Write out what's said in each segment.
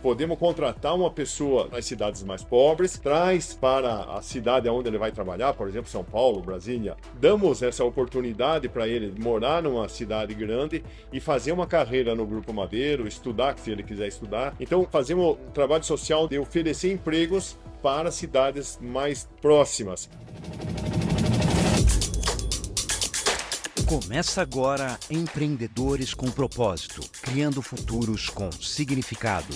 podemos contratar uma pessoa nas cidades mais pobres, traz para a cidade onde ele vai trabalhar, por exemplo, São Paulo, Brasília. Damos essa oportunidade para ele morar numa cidade grande e fazer uma carreira no Grupo Madeiro, estudar, se ele quiser estudar. Então, fazemos um trabalho social de oferecer empregos para cidades mais próximas. Começa agora Empreendedores com Propósito, criando futuros com significado.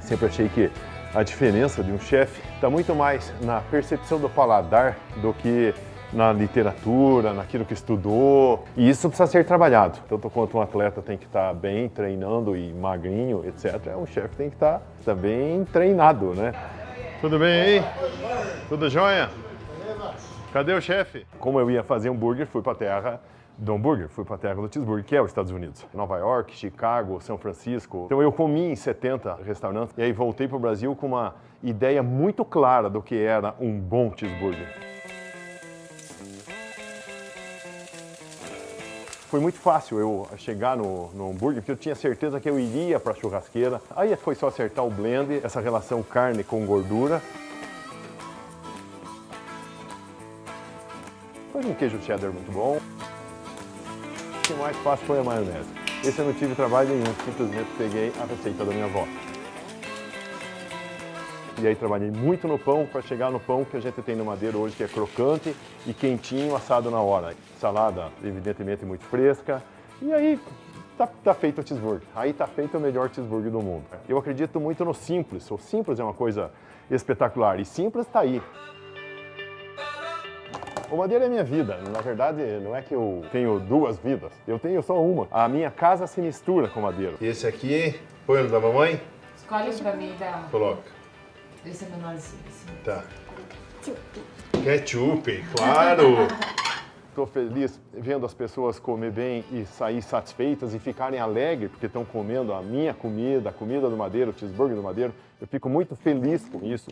Sempre achei que a diferença de um chefe está muito mais na percepção do paladar do que na literatura, naquilo que estudou. E isso precisa ser trabalhado. Tanto quanto um atleta tem que estar bem treinando e magrinho, etc., um chefe tem que estar também treinado, né? Tudo bem aí? Tudo jóia? Cadê o chefe? Como eu ia fazer hambúrguer, fui para a terra do hambúrguer, fui para a terra do cheeseburger, que é os Estados Unidos. Nova York, Chicago, São Francisco. Então eu comi em 70 restaurantes e aí voltei para o Brasil com uma ideia muito clara do que era um bom cheeseburger. Foi muito fácil eu chegar no hambúrguer, porque eu tinha certeza que eu iria para a churrasqueira. Aí foi só acertar o blend, essa relação carne com gordura. Foi um queijo cheddar muito bom. O que mais fácil foi a maionese. Esse eu não tive trabalho nenhum, simplesmente peguei a receita da minha avó. E aí trabalhei muito no pão para chegar no pão que a gente tem no Madeiro hoje, que é crocante e quentinho, assado na hora. Salada, evidentemente, muito fresca. E aí tá feito o cheeseburger. Aí tá feito o melhor cheeseburger do mundo. Eu acredito muito no simples. O simples é uma coisa espetacular e simples está aí. O Madeiro é minha vida. Na verdade, não é que eu tenho duas vidas. Eu tenho só uma. A minha casa se mistura com o Madeiro. Esse aqui, põe no da mamãe? Escolhe pra mim, Bela. Coloca. Esse é menorzinho. Assim. Tá. Ketchup, claro! Estou feliz vendo as pessoas comer bem e sair satisfeitas e ficarem alegres porque estão comendo a minha comida, a comida do Madeiro, o cheeseburger do Madeiro. Eu fico muito feliz com isso.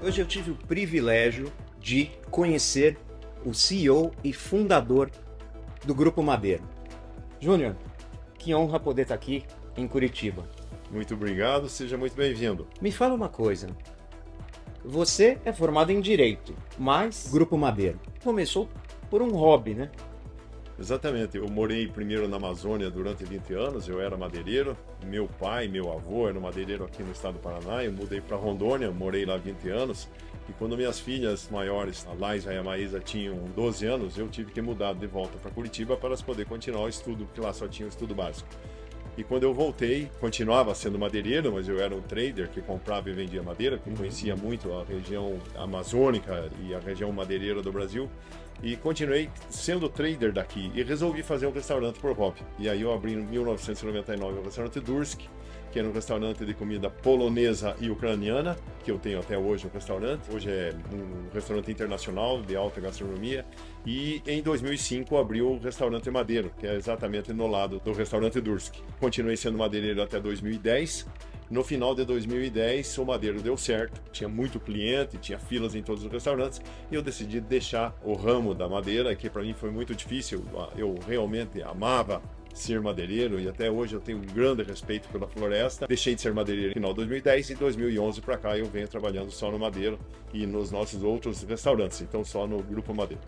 Hoje eu tive o privilégio de conhecer o CEO e fundador do Grupo Madeiro. Júnior, que honra poder estar aqui em Curitiba. Muito obrigado, seja muito bem-vindo. Me fala uma coisa, você é formado em Direito, mas Grupo Madeiro começou por um hobby, né? Exatamente, eu morei primeiro na Amazônia durante 20 anos, eu era madeireiro, meu pai, meu avô era madeireiro aqui no estado do Paraná, eu mudei para Rondônia, morei lá 20 anos, e quando minhas filhas maiores, a Laísa e a Maísa, tinham 12 anos, eu tive que mudar de volta para Curitiba para elas poderem continuar o estudo, porque lá só tinha o estudo básico. E quando eu voltei, continuava sendo madeireiro, mas eu era um trader que comprava e vendia madeira, que conhecia muito a região amazônica e a região madeireira do Brasil. E continuei sendo trader daqui e resolvi fazer um restaurante por hobby. E aí eu abri em 1999 o restaurante Dursk, que era um restaurante de comida polonesa e ucraniana, que eu tenho até hoje um restaurante. Hoje é um restaurante internacional de alta gastronomia. E em 2005 abriu o restaurante Madeiro, que é exatamente no lado do restaurante Dursk. Continuei sendo madeireiro até 2010. No final de 2010, o Madeiro deu certo, tinha muito cliente, tinha filas em todos os restaurantes, e eu decidi deixar o ramo da madeira, que para mim foi muito difícil. Eu realmente amava ser madeireiro e até hoje eu tenho um grande respeito pela floresta. Deixei de ser madeireiro no final de 2010 e de 2011 para cá eu venho trabalhando só no Madeiro e nos nossos outros restaurantes, então só no Grupo Madeiro.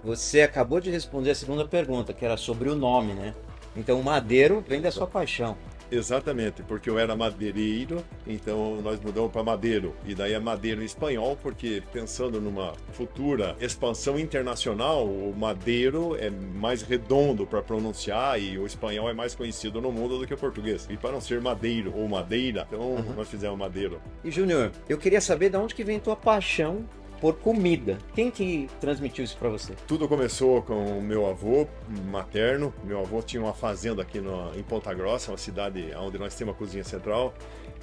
Você acabou de responder a segunda pergunta, que era sobre o nome, né? Então o Madeiro vem da sua paixão. Exatamente, porque eu era madeireiro, então nós mudamos para Madeiro. E daí é Madeiro em espanhol, porque pensando numa futura expansão internacional, o Madeiro é mais redondo para pronunciar e o espanhol é mais conhecido no mundo do que o português. E para não ser Madeiro ou Madeira, então nós fizemos Madeiro. E Júnior, eu queria saber de onde que vem tua paixão por comida. Quem que transmitiu isso para você? Tudo começou com o meu avô materno. Meu avô tinha uma fazenda aqui em Ponta Grossa, uma cidade onde nós temos uma cozinha central.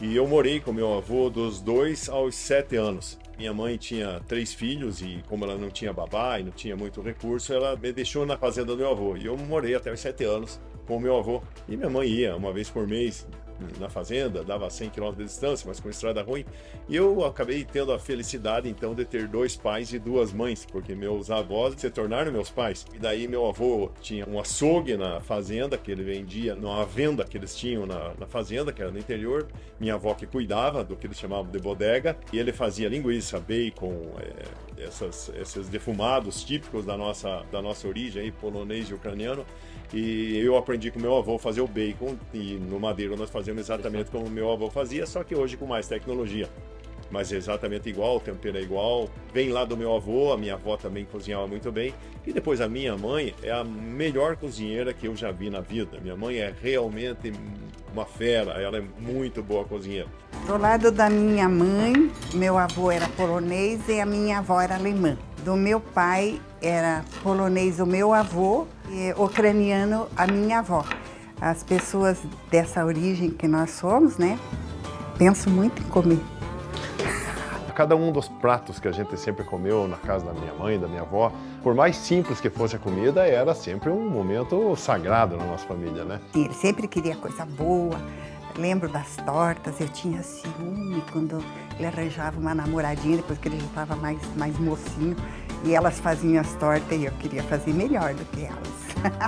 E eu morei com meu avô dos 2 aos 7 anos. Minha mãe tinha 3 filhos e como ela não tinha babá e não tinha muito recurso, ela me deixou na fazenda do meu avô. E eu morei até os 7 anos com o meu avô. E minha mãe ia uma vez por mês na fazenda, dava 100 km de distância, mas com estrada ruim. E eu acabei tendo a felicidade, então, de ter 2 pais e 2 mães, porque meus avós se tornaram meus pais. E daí meu avô tinha um açougue na fazenda, que ele vendia numa venda que eles tinham na fazenda, que era no interior. Minha avó que cuidava do que eles chamavam de bodega, e ele fazia linguiça, bacon, esses defumados típicos da nossa origem, aí, polonês e ucraniano. E eu aprendi com meu avô a fazer o bacon, e no Madeiro nós fazíamos exatamente como meu avô fazia, só que hoje com mais tecnologia. Mas é exatamente igual, o tempero é igual. Vem lá do meu avô, a minha avó também cozinhava muito bem. E depois a minha mãe é a melhor cozinheira que eu já vi na vida. Minha mãe é realmente uma fera, ela é muito boa cozinheira. Do lado da minha mãe, meu avô era polonês e a minha avó era alemã. Do meu pai era polonês o meu avô e ucraniano a minha avó. As pessoas dessa origem que nós somos, né, pensam muito em comer. Cada um dos pratos que a gente sempre comeu na casa da minha mãe, da minha avó, por mais simples que fosse a comida, era sempre um momento sagrado na nossa família, né? Ele sempre queria coisa boa. Lembro das tortas, eu tinha ciúme quando ele arranjava uma namoradinha, depois que ele já estava mais mocinho, e elas faziam as tortas e eu queria fazer melhor do que elas.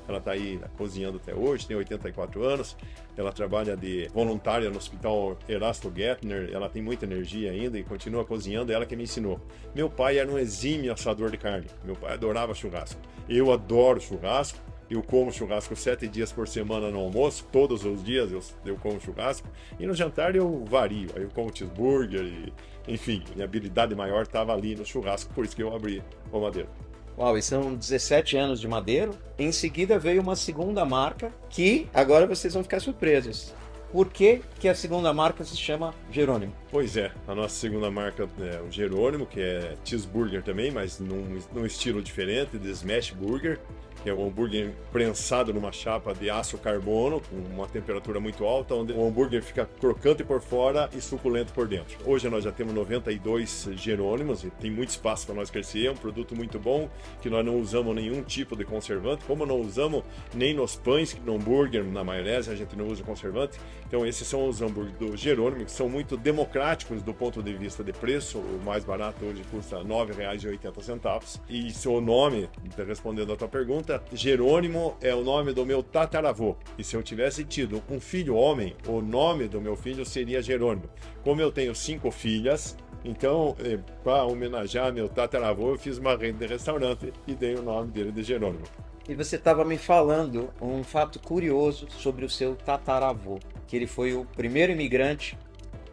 Ela está aí cozinhando até hoje, tem 84 anos, ela trabalha de voluntária no Hospital Erasto Gettner, ela tem muita energia ainda e continua cozinhando, ela que me ensinou. Meu pai era um exímio assador de carne, meu pai adorava churrasco. Eu adoro churrasco, eu como churrasco 7 dias por semana no almoço, todos os dias eu como churrasco, e no jantar eu vario, aí eu como cheeseburger, enfim, minha habilidade maior estava ali no churrasco, por isso que eu abri o Madeiro. Uau, e são 17 anos de Madeiro. Em seguida veio uma segunda marca que agora vocês vão ficar surpresos. Por que que a segunda marca se chama Jerônimo? Pois é, a nossa segunda marca é o Jerônimo, que é cheeseburger também, mas num estilo diferente, de smash burger, que é um hambúrguer prensado numa chapa de aço carbono, com uma temperatura muito alta, onde o hambúrguer fica crocante por fora e suculento por dentro. Hoje nós já temos 92 Jerônimos e tem muito espaço para nós crescer, é um produto muito bom, que nós não usamos nenhum tipo de conservante, como não usamos nem nos pães, no hambúrguer, na maionese, a gente não usa conservante. Então esses são os hambúrgueres do Jerônimo, que são muito democráticos do ponto de vista de preço. O mais barato hoje custa R$ 9,80. E seu nome, respondendo a tua pergunta, Jerônimo é o nome do meu tataravô. E se eu tivesse tido um filho homem, o nome do meu filho seria Jerônimo. Como eu tenho 5 filhas, então, para homenagear meu tataravô, eu fiz uma rede de restaurante e dei o nome dele de Jerônimo. E você estava me falando um fato curioso sobre o seu tataravô, que ele foi o primeiro imigrante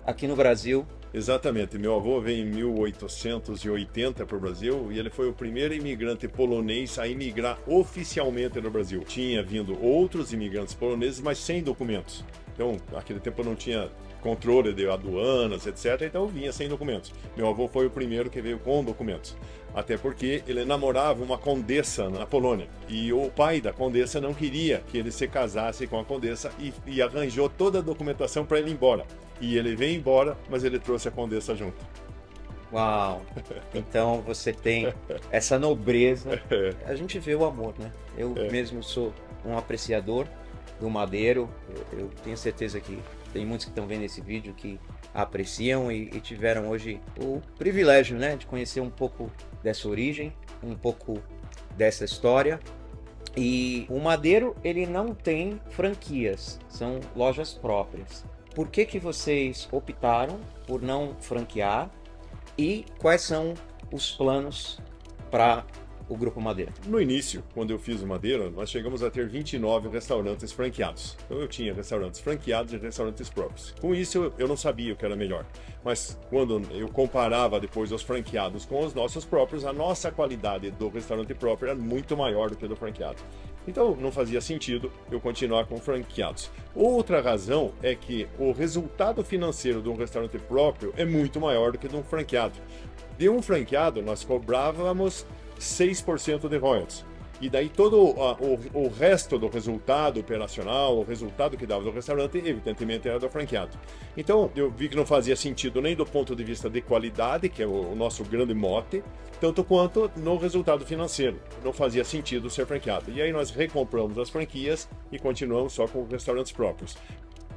aqui no Brasil. Exatamente, meu avô veio em 1880 para o Brasil e ele foi o primeiro imigrante polonês a imigrar oficialmente no Brasil. Tinha vindo outros imigrantes poloneses, mas sem documentos. Então, naquele tempo não tinha controle de aduanas, etc. Então vinha sem documentos. Meu avô foi o primeiro que veio com documentos. Até porque ele namorava uma condessa na Polônia. E o pai da condessa não queria que ele se casasse com a condessa e arranjou toda a documentação para ele ir embora. E ele veio embora, mas ele trouxe a condessa junto. Uau! Então você tem essa nobreza. A gente vê o amor, né? Eu mesmo sou um apreciador do Madeiro. Eu tenho certeza que tem muitos que estão vendo esse vídeo que apreciam e tiveram hoje o privilégio, né, de conhecer um pouco dessa origem, um pouco dessa história. E o Madeiro, ele não tem franquias, são lojas próprias. Por que que vocês optaram por não franquear e quais são os planos para o Grupo Madeiro? No início, quando eu fiz o Madeiro, nós chegamos a ter 29 restaurantes franqueados. Então eu tinha restaurantes franqueados e restaurantes próprios. Com isso eu não sabia o que era melhor. Mas quando eu comparava depois os franqueados com os nossos próprios, a nossa qualidade do restaurante próprio era muito maior do que do franqueado. Então não fazia sentido eu continuar com franqueados. Outra razão é que o resultado financeiro de um restaurante próprio é muito maior do que de um franqueado. De um franqueado nós cobrávamos 6% de royalties. E daí todo o resto do resultado operacional, o resultado que dava do restaurante, evidentemente era do franqueado. Então eu vi que não fazia sentido nem do ponto de vista de qualidade, que é o nosso grande mote, tanto quanto no resultado financeiro. Não fazia sentido ser franqueado. E aí nós recompramos as franquias e continuamos só com restaurantes próprios.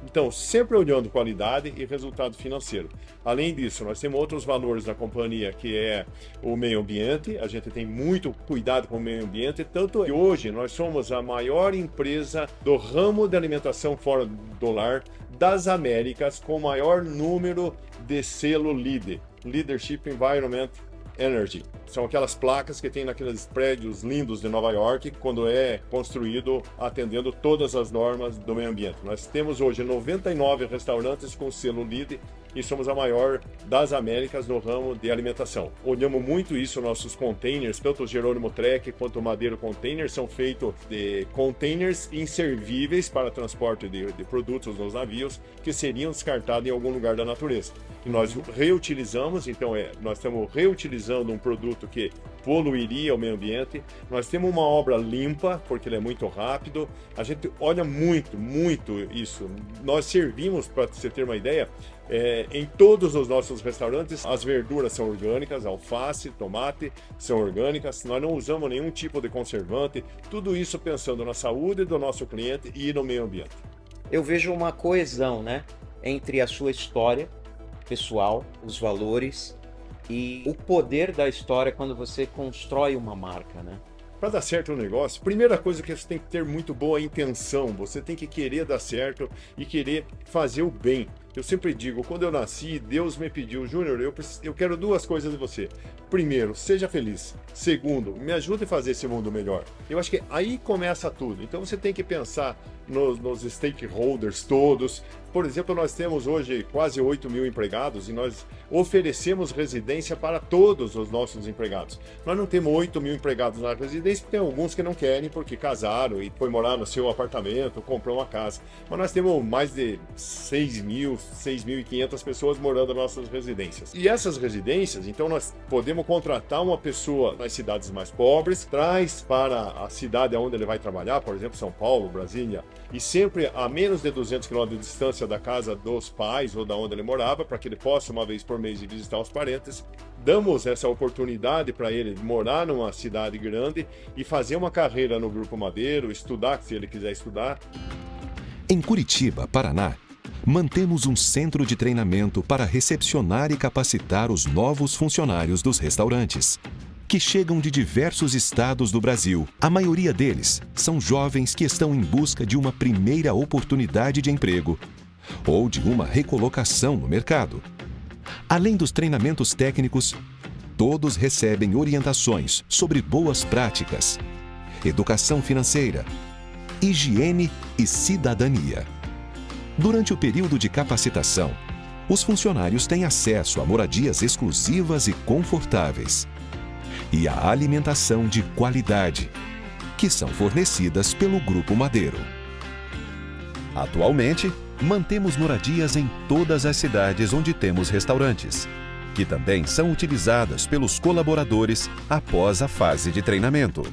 Então, sempre olhando qualidade e resultado financeiro. Além disso, nós temos outros valores da companhia, que é o meio ambiente. A gente tem muito cuidado com o meio ambiente, tanto que hoje nós somos a maior empresa do ramo de alimentação fora do lar das Américas, com o maior número de selo LEED, Leadership Environment Energy. São aquelas placas que tem naqueles prédios lindos de Nova York, quando é construído atendendo todas as normas do meio ambiente. Nós temos hoje 99 restaurantes com selo LEED e somos a maior das Américas no ramo de alimentação. Olhamos muito isso, nossos containers, tanto o Jerônimo Trek quanto o Madeiro Container, são feitos de containers inservíveis para transporte de produtos nos navios que seriam descartados em algum lugar da natureza. E nós reutilizamos, então nós estamos reutilizando um produto que poluiria o meio ambiente. Nós temos uma obra limpa, porque ele é muito rápido. A gente olha muito isso. Nós servimos, para você ter uma ideia, em todos os nossos restaurantes, as verduras são orgânicas, alface, tomate são orgânicas, nós não usamos nenhum tipo de conservante, tudo isso pensando na saúde do nosso cliente e no meio ambiente. Eu vejo uma coesão, né, entre a sua história pessoal, os valores e o poder da história quando você constrói uma marca, né? Para dar certo no negócio, primeira coisa que você tem que ter muito boa intenção, você tem que querer dar certo e querer fazer o bem. Eu sempre digo, quando eu nasci, Deus me pediu, Júnior, eu quero duas coisas de você. Primeiro, seja feliz. Segundo, me ajude a fazer esse mundo melhor. Eu acho que aí começa tudo. Então você tem que pensar nos stakeholders todos. Por exemplo, nós temos hoje quase 8 mil empregados e nós oferecemos residência para todos os nossos empregados. Nós não temos 8 mil empregados na residência, porque tem alguns que não querem porque casaram e foi morar no seu apartamento, comprou uma casa. Mas nós temos mais de 6.500 pessoas morando nas nossas residências. E essas residências, então nós podemos contratar uma pessoa nas cidades mais pobres, traz para a cidade onde ele vai trabalhar, por exemplo, São Paulo, Brasília, e sempre a menos de 200 km de distância da casa dos pais ou da onde ele morava, para que ele possa uma vez por mês ir visitar os parentes. Damos essa oportunidade para ele morar numa cidade grande e fazer uma carreira no Grupo Madeiro, estudar se ele quiser estudar. Em Curitiba, Paraná, mantemos um centro de treinamento para recepcionar e capacitar os novos funcionários dos restaurantes, que chegam de diversos estados do Brasil. A maioria deles são jovens que estão em busca de uma primeira oportunidade de emprego ou de uma recolocação no mercado. Além dos treinamentos técnicos, todos recebem orientações sobre boas práticas, educação financeira, higiene e cidadania. Durante o período de capacitação, os funcionários têm acesso a moradias exclusivas e confortáveis e a alimentação de qualidade, que são fornecidas pelo Grupo Madeiro. Atualmente, mantemos moradias em todas as cidades onde temos restaurantes, que também são utilizadas pelos colaboradores após a fase de treinamento.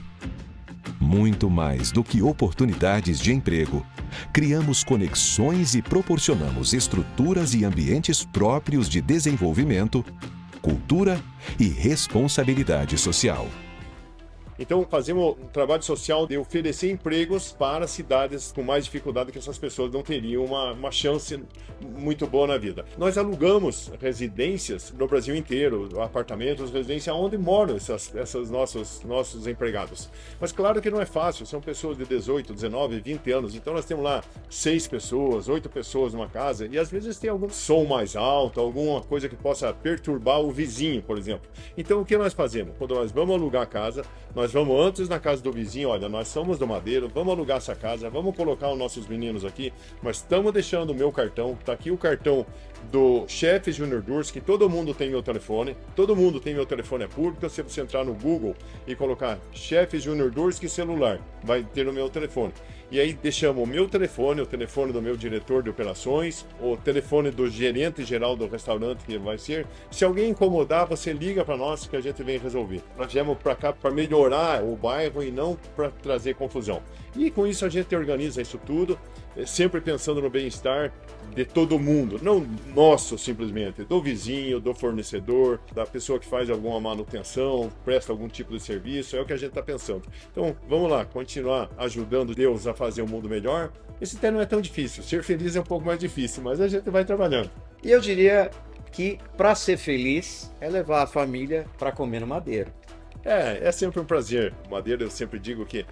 Muito mais do que oportunidades de emprego, criamos conexões e proporcionamos estruturas e ambientes próprios de desenvolvimento, cultura e responsabilidade social. Então, fazemos um trabalho social de oferecer empregos para cidades com mais dificuldade, que essas pessoas não teriam uma chance muito boa na vida. Nós alugamos residências no Brasil inteiro, apartamentos, residências, onde moram esses nossos empregados. Mas claro que não é fácil, são pessoas de 18, 19, 20 anos, então nós temos lá 6 pessoas, 8 pessoas numa casa, e às vezes tem algum som mais alto, alguma coisa que possa perturbar o vizinho, por exemplo. Então, o que nós fazemos? Quando nós vamos alugar a casa, nós vamos antes na casa do vizinho, olha, nós somos do Madeiro, vamos alugar essa casa, vamos colocar os nossos meninos aqui, mas estamos deixando o meu cartão, tá aqui o cartão do Chef Júnior Durski, todo mundo tem meu telefone, é público, se você entrar no Google e colocar Chef Júnior Durski celular, vai ter o meu telefone. E aí deixamos o meu telefone, o telefone do meu diretor de operações, o telefone do gerente geral do restaurante que vai ser. Se alguém incomodar, você liga para nós que a gente vem resolver. Nós viemos para cá para melhorar o bairro e não para trazer confusão. E com isso a gente organiza isso tudo, sempre pensando no bem-estar de todo mundo, não nosso simplesmente, do vizinho, do fornecedor, da pessoa que faz alguma manutenção, presta algum tipo de serviço, é o que a gente está pensando. Então, vamos lá, continuar ajudando Deus a fazer um mundo melhor. Esse até não é tão difícil, ser feliz é um pouco mais difícil, mas a gente vai trabalhando. E eu diria que para ser feliz é levar a família para comer no Madeiro. É sempre um prazer. Madeira, eu sempre digo que,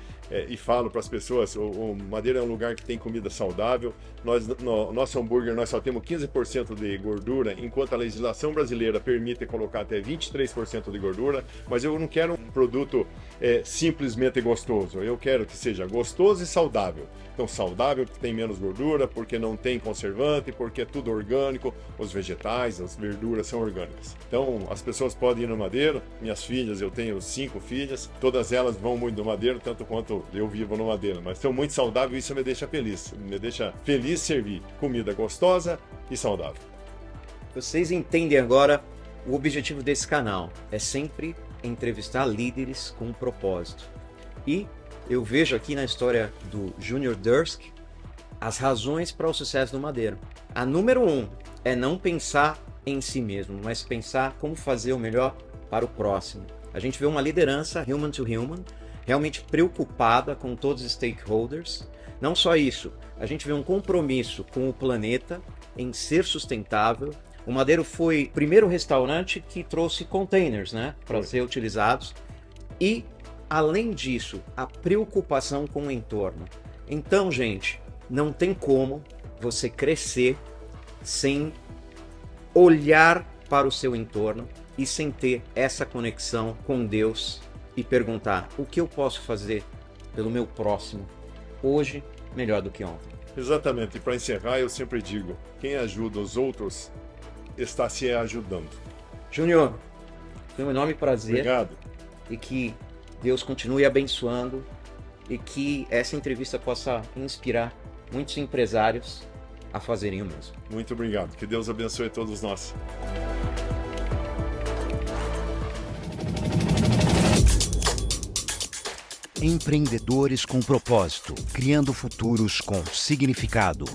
e falo para as pessoas, o Madeira é um lugar que tem comida saudável. No nosso hambúrguer nós só temos 15% de gordura, enquanto a legislação brasileira permite colocar até 23% de gordura. Mas eu não quero um produto simplesmente gostoso. Eu quero que seja gostoso e saudável. Então, saudável porque tem menos gordura, porque não tem conservante, porque é tudo orgânico. Os vegetais, as verduras são orgânicas. Então, as pessoas podem ir no Madeiro. Minhas filhas, eu tenho 5 filhas, todas elas vão muito no Madeiro, tanto quanto eu vivo no Madeiro. Mas são muito saudáveis e isso me deixa feliz. Me deixa feliz servir comida gostosa e saudável. Vocês entendem agora o objetivo desse canal. É sempre entrevistar líderes com um propósito. E eu vejo aqui na história do Junior Dursk as razões para o sucesso do Madeiro. A número 1 é não pensar em si mesmo, mas pensar como fazer o melhor para o próximo. A gente vê uma liderança human to human, realmente preocupada com todos os stakeholders. Não só isso, a gente vê um compromisso com o planeta em ser sustentável. O Madeiro foi o primeiro restaurante que trouxe containers, né, para ser utilizados. E, além disso, a preocupação com o entorno. Então, gente, não tem como você crescer sem olhar para o seu entorno e sem ter essa conexão com Deus e perguntar: o que eu posso fazer pelo meu próximo hoje melhor do que ontem? Exatamente, e para encerrar eu sempre digo, quem ajuda os outros está se ajudando. Júnior, foi um enorme prazer. Obrigado. E que Deus continue abençoando e que essa entrevista possa inspirar muitos empresários a fazerem o mesmo. Muito obrigado, que Deus abençoe todos nós. Empreendedores com propósito, criando futuros com significado.